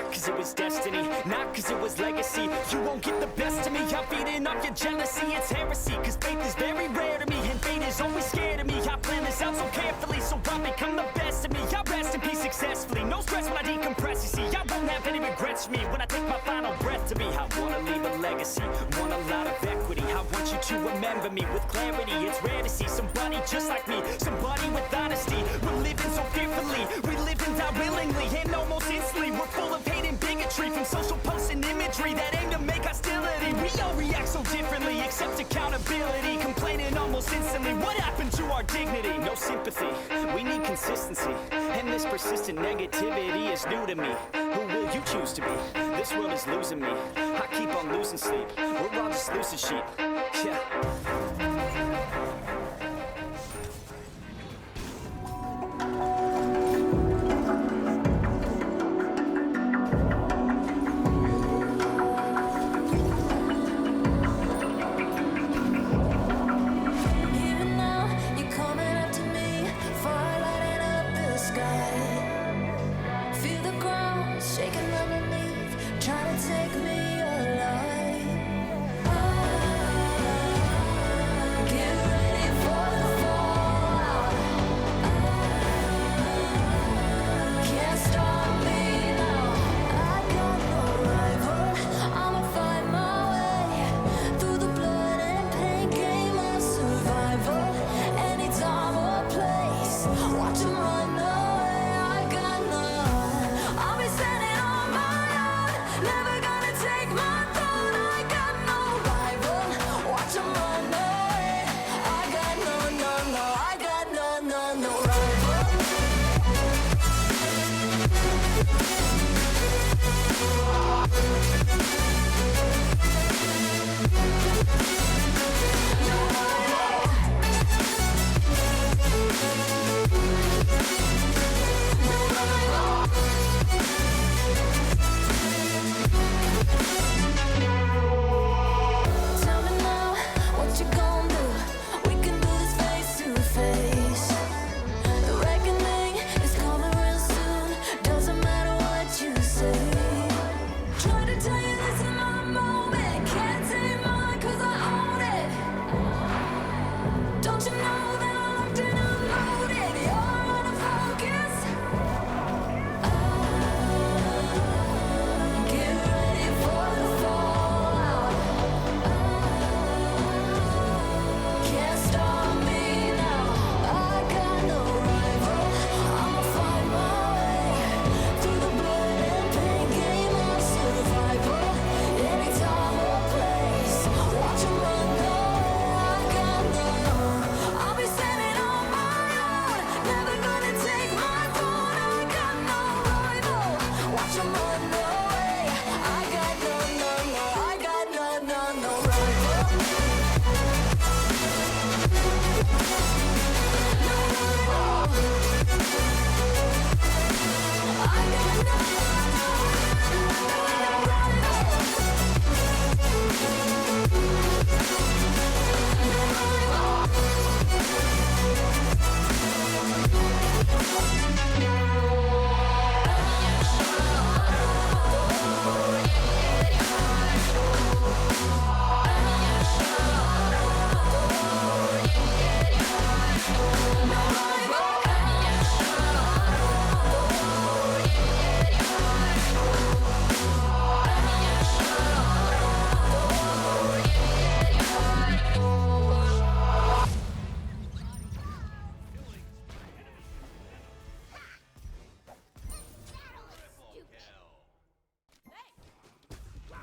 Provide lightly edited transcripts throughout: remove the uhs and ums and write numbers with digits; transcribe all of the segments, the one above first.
cause it was destiny, not cause it was legacy. You won't get the best of me, I'm feeding off your jealousy. It's heresy, cause faith is very rare to me, and fate is always scared of me. I plan this out so carefully, so I become the best of me. I rest in peace successfully, no stress when I decompress. You see, I won't have any regrets for me when I take my final breath to me. I wanna leave a legacy, want a lot of equity. I want you to remember me with clarity. It's rare to see somebody just like me, somebody with honesty. We're living so fearfully, we live and die willingly, and almost instantly. We're full of hate and bigotry, from social posts and imagery that aim to make hostility. We all react so differently, accept accountability, complaining almost instantly. What happened to our dignity? No sympathy, we need consistency, and this persistent negativity is new to me. Who will you choose to be? This world is losing me, I keep on losing sleep. We're all just lucid sheep, yeah.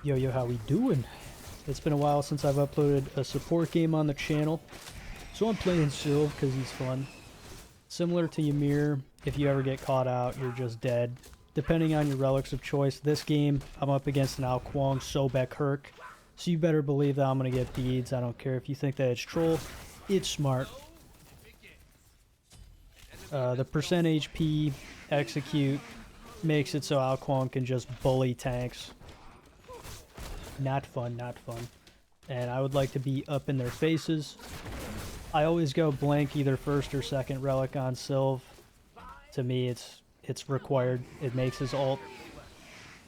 Yo, how we doing? It's been a while since I've uploaded a support game on the channel, so I'm playing Sylv because he's fun. Similar to Ymir, if you ever get caught out, you're just dead. Depending on your relics of choice, this game, I'm up against an Ao Kuang Sobek Herc, so you better believe that I'm going to get beads. I don't care if you think that it's troll, it's smart. The percent HP execute makes it so Ao Kuang can just bully tanks. Not fun, not fun. And I would like to be up in their faces. I always go blank either first or second relic on Sylv. To me, it's required. It makes his ult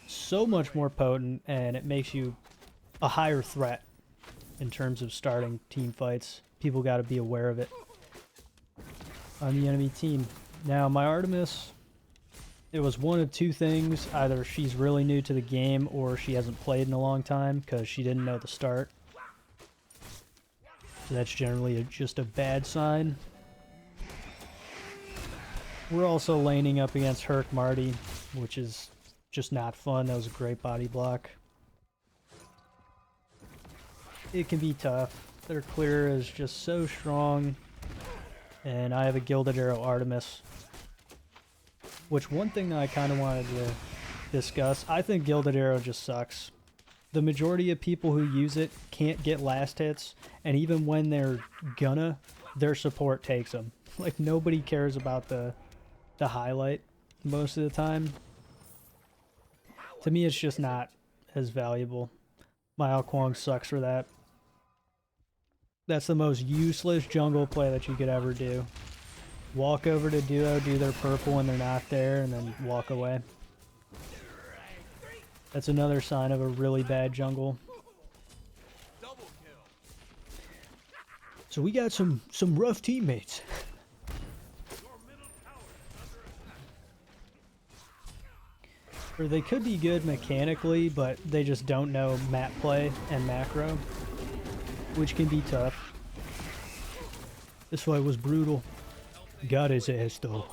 so much more potent, and it makes you a higher threat in terms of starting team fights. People got to be aware of it on the enemy team. Now, my Artemis, it was one of two things. Either she's really new to the game or she hasn't played in a long time because she didn't know the start. So that's generally just a bad sign. We're also laning up against Herc Marty, which is just not fun. That was a great body block. It can be tough. Their clear is just so strong. And I have a Gilded Arrow Artemis. Which, one thing that I kind of wanted to discuss, I think Gilded Arrow just sucks. The majority of people who use it can't get last hits, and even when they're gonna, their support takes them. Like, nobody cares about the highlight most of the time. To me, it's just not as valuable. My Ao Kuang sucks for that. That's the most useless jungle play that you could ever do. Walk over to duo, do their purple when they're not there, and then walk away. That's another sign of a really bad jungle. So we got some rough teammates. Or they could be good mechanically, but they just don't know map play and macro, which can be tough. This fight was brutal. Got his ass though.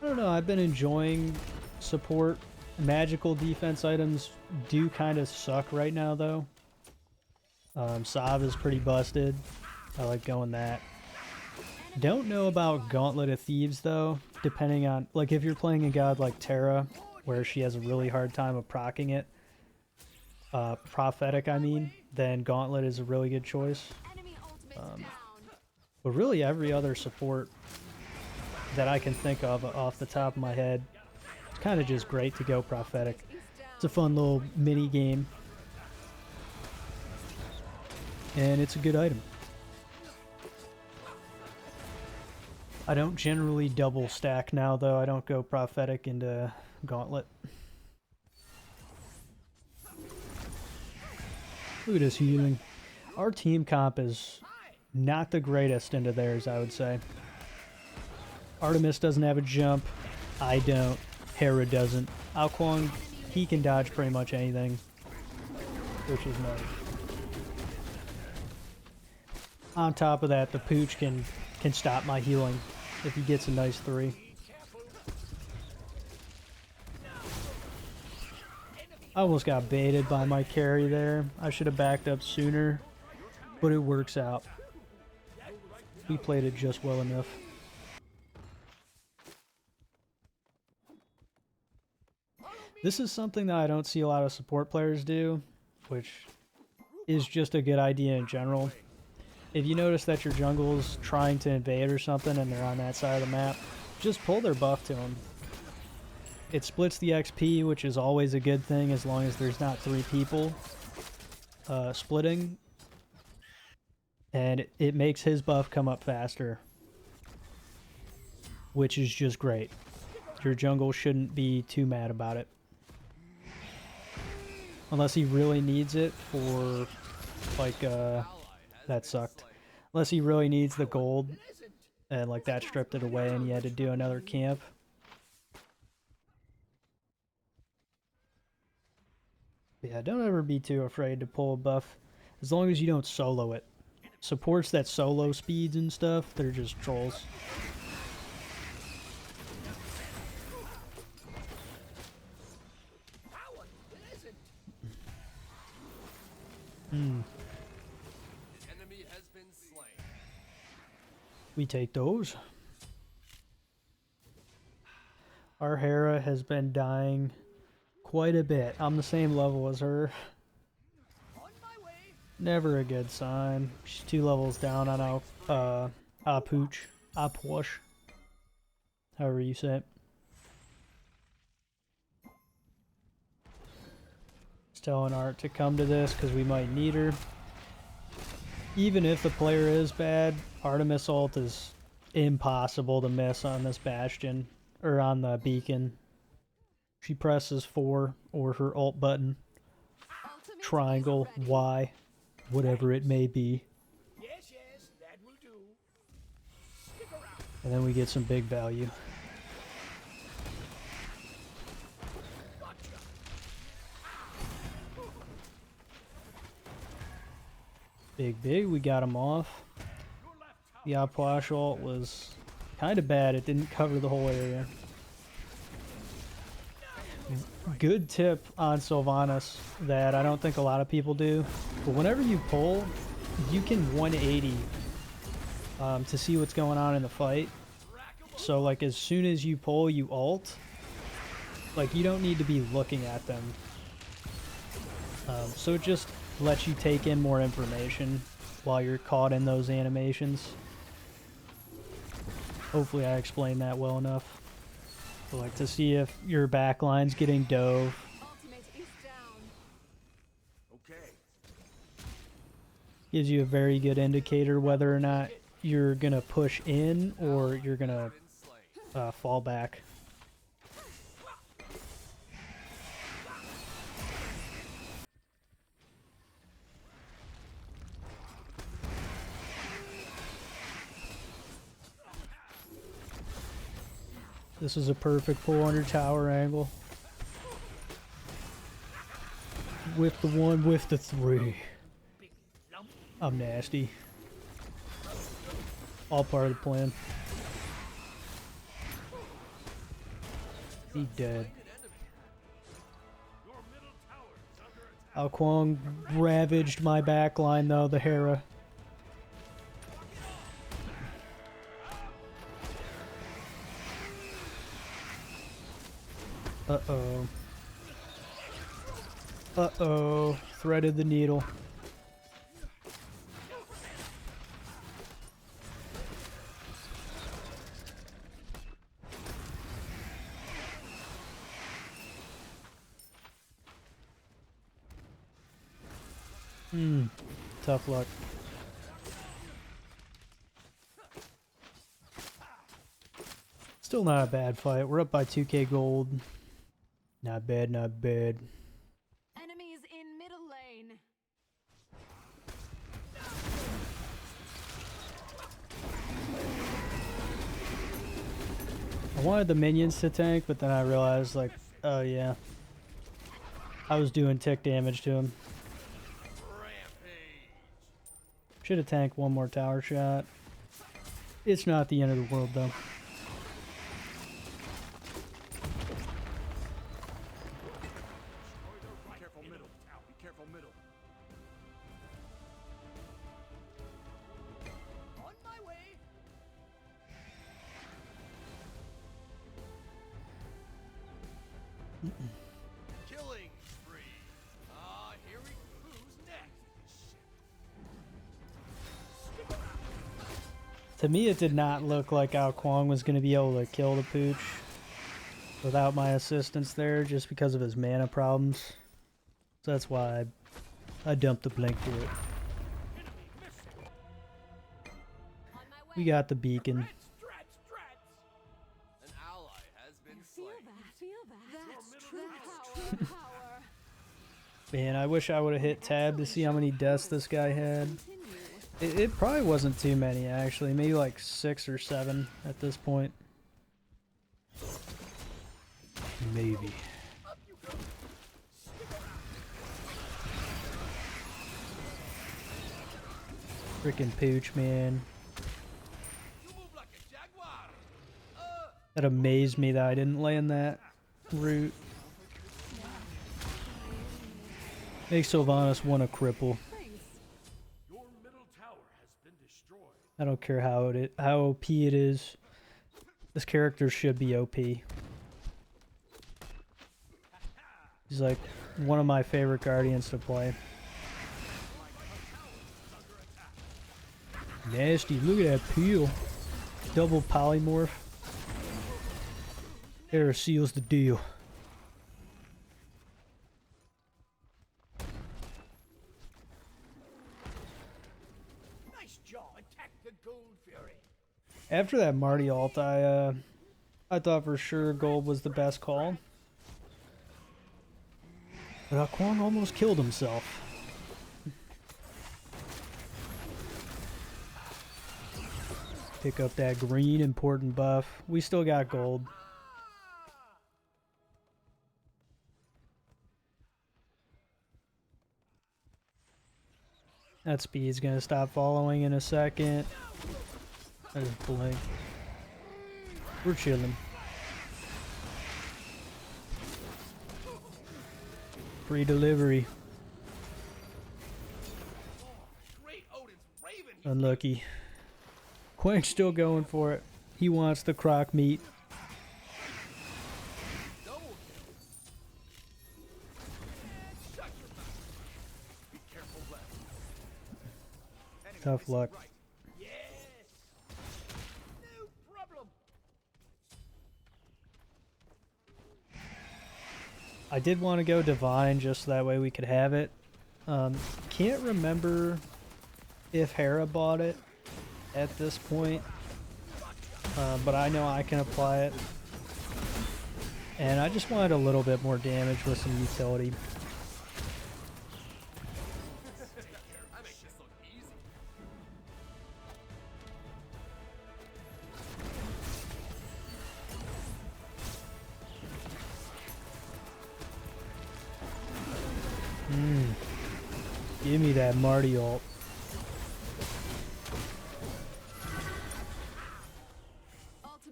I don't know, I've been enjoying support. Magical defense items do kind of suck right now though. Sav is pretty busted. I like going that. Don't know about Gauntlet of Thieves though, depending on, like, if you're playing a god like Terra, where she has a really hard time of proccing it, Prophetic I mean, then Gauntlet is a really good choice. But really every other support that I can think of off the top of my head, it's kind of just great to go Prophetic. It's a fun little mini game. And it's a good item. I don't generally double stack now though. I don't go Prophetic into Gauntlet. Look at us healing. Our team comp is not the greatest into theirs, I would say. Artemis doesn't have a jump. I don't. Hera doesn't. Ao Kuang, he can dodge pretty much anything, which is nice. On top of that, the Pooch can stop my healing if he gets a nice 3. I almost got baited by my carry there. I should have backed up sooner, but it works out. We played it just well enough. This is something that I don't see a lot of support players do, which is just a good idea in general. If you notice that your jungle's trying to invade or something and they're on that side of the map, just pull their buff to them. It splits the XP, which is always a good thing as long as there's not 3 people splitting. And it makes his buff come up faster, which is just great. Your jungle shouldn't be too mad about it. Unless he really needs it for, like, that sucked. Unless he really needs the gold, and, like, that stripped it away and he had to do another camp. Yeah, don't ever be too afraid to pull a buff, as long as you don't solo it. Supports that solo speeds and stuff, they're just trolls. We take those. Our Hera has been dying quite a bit. I'm the same level as her. Never a good sign. She's 2 levels down on Pooch. Push. However you say it. Just telling Art to come to this because we might need her. Even if the player is bad, Artemis ult is impossible to miss on this bastion, or on the beacon. She presses 4 or her alt button, triangle, Y, whatever it may be. Yes, yes, that will do. Stick around. And then we get some big value. Big, we got him off. The Apache ult was kind of bad. It didn't cover the whole area. Good tip on Sylvanus that I don't think a lot of people do. But whenever you pull, you can 180 to see what's going on in the fight. So like as soon as you pull, you ult. Like you don't need to be looking at them. So it just lets you take in more information while you're caught in those animations. Hopefully I explained that well enough. So like to see if your backline's getting dove. Okay. Gives you a very good indicator whether or not you're gonna push in or you're gonna fall back. This is a perfect pull under tower angle. With the 1, with the 3. I'm nasty. All part of the plan. He dead. Ao Kuang ravaged my backline though, the Hera. Uh-oh. Uh-oh. Threaded the needle. Tough luck. Still not a bad fight. We're up by 2k gold. Not bad, not bad. Enemies in middle lane. I wanted the minions to tank, but then I realized, like, oh yeah. I was doing tick damage to him. Should have tanked one more tower shot. It's not the end of the world, though. Killing spree. Here we who's next? To me, it did not look like Ao Kuang was going to be able to kill the Pooch without my assistance there, just because of his mana problems. So that's why I dumped the blink for it. We got the beacon. An ally has been slain. That's true power. Man, I wish I would have hit tab to see how many deaths this guy had. It probably wasn't too many, actually. Maybe like 6 or 7 at this point. Maybe. Freaking Pooch, man. That amazed me that I didn't land that route. Makes Sylvanus want to cripple. Your middle tower has been destroyed. I don't care how OP it is. This character should be OP. He's like one of my favorite guardians to play. Nasty, look at that peel. Double polymorph. There seals the deal. Nice job. Attack the gold fury. After that Marty ult, I thought for sure gold was the best call. But Kwang almost killed himself. Pick up that green important buff. We still got gold. That speed's gonna stop following in a second. I just blink. We're chilling. Free delivery. Unlucky. Quank's still going for it. He wants the croc meat. Tough luck. I did want to go divine just so that way we could have it. Can't remember if Hera bought it at this point, but I know I can apply it. And I just wanted a little bit more damage with some utility. Give me that Marty ult.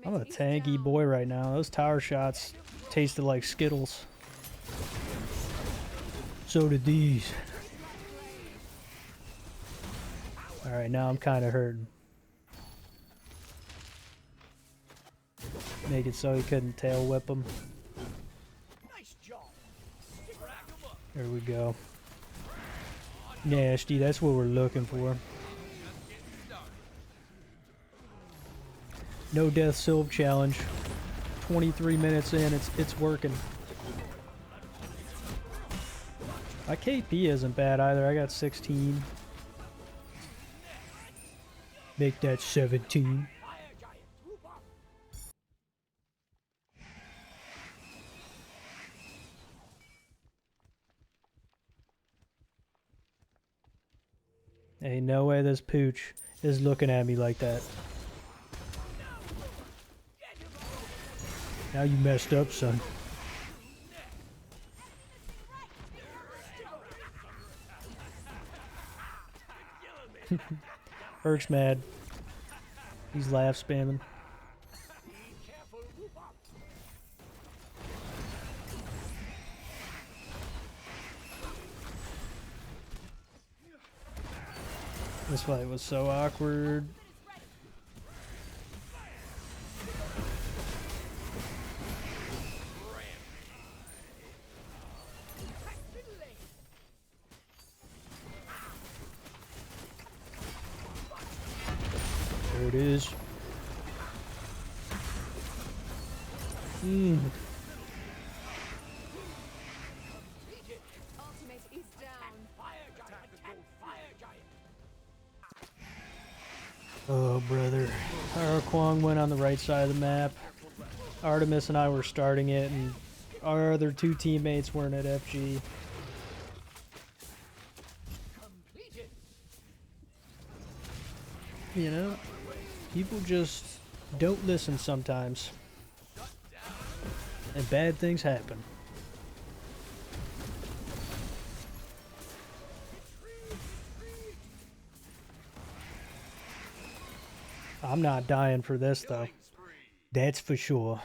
I'm a tanky boy right now. Those tower shots tasted like Skittles. So did these. Alright, now I'm kind of hurting. Make it so he couldn't tail whip him. There we go. Nasty, that's what we're looking for. No death Sylv challenge. 23 minutes in, it's working. My KP isn't bad either. I got 16. Make that 17. Ain't no way this pooch is looking at me like that. Now you messed up, son. Eric's mad. He's laugh spamming. This fight was so awkward. There it is. Oh, brother. Our Kwang went on the right side of the map. Artemis and I were starting it, and our other two teammates weren't at FG. You know, people just don't listen sometimes. And bad things happen. I'm not dying for this, though. That's for sure.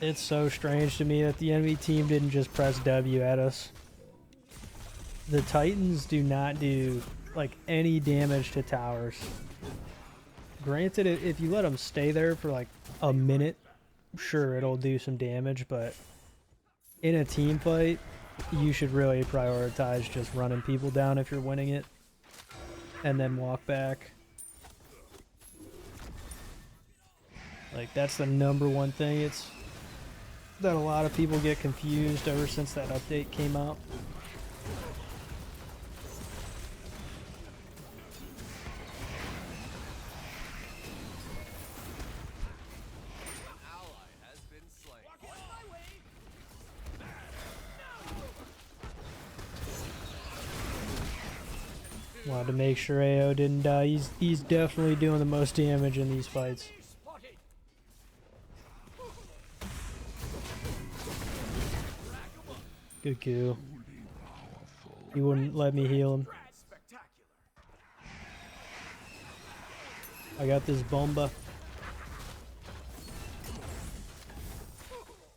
It's so strange to me that the enemy team didn't just press W at us. The Titans do not do, like, any damage to towers. Granted, if you let them stay there for, like, a minute, sure, it'll do some damage, but in a team fight, you should really prioritize just running people down if you're winning it, and then walk back. Like, that's the #1 thing. It's that a lot of people get confused ever since that update came out. Wanted to make sure AO didn't die. He's definitely doing the most damage in these fights. Good kill. He wouldn't let me heal him. I got this bomba.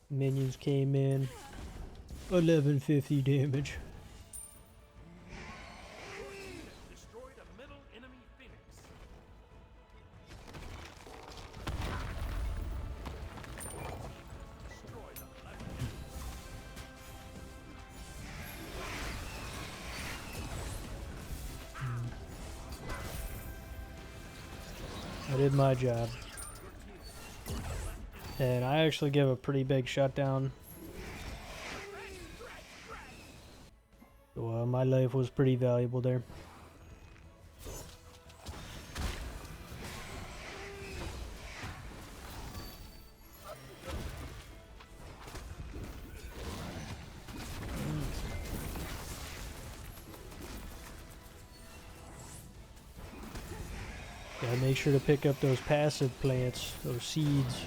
Minions came in. 1150 damage. I did my job. And I actually give a pretty big shutdown. So my life was pretty valuable there. Gotta make sure to pick up those passive plants, those seeds.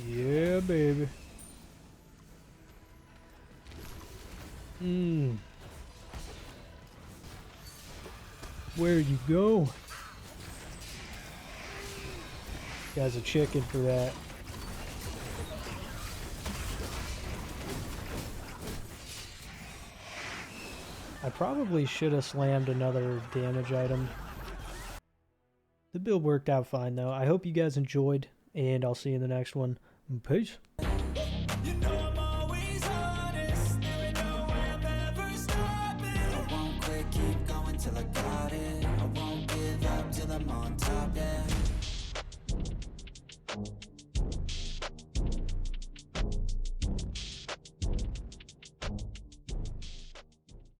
Yeah, baby. Where'd you go? Guy's a chicken for that. I probably should have slammed another damage item. The build worked out fine though. I hope you guys enjoyed, and I'll see you in the next one. Peace. You know I'm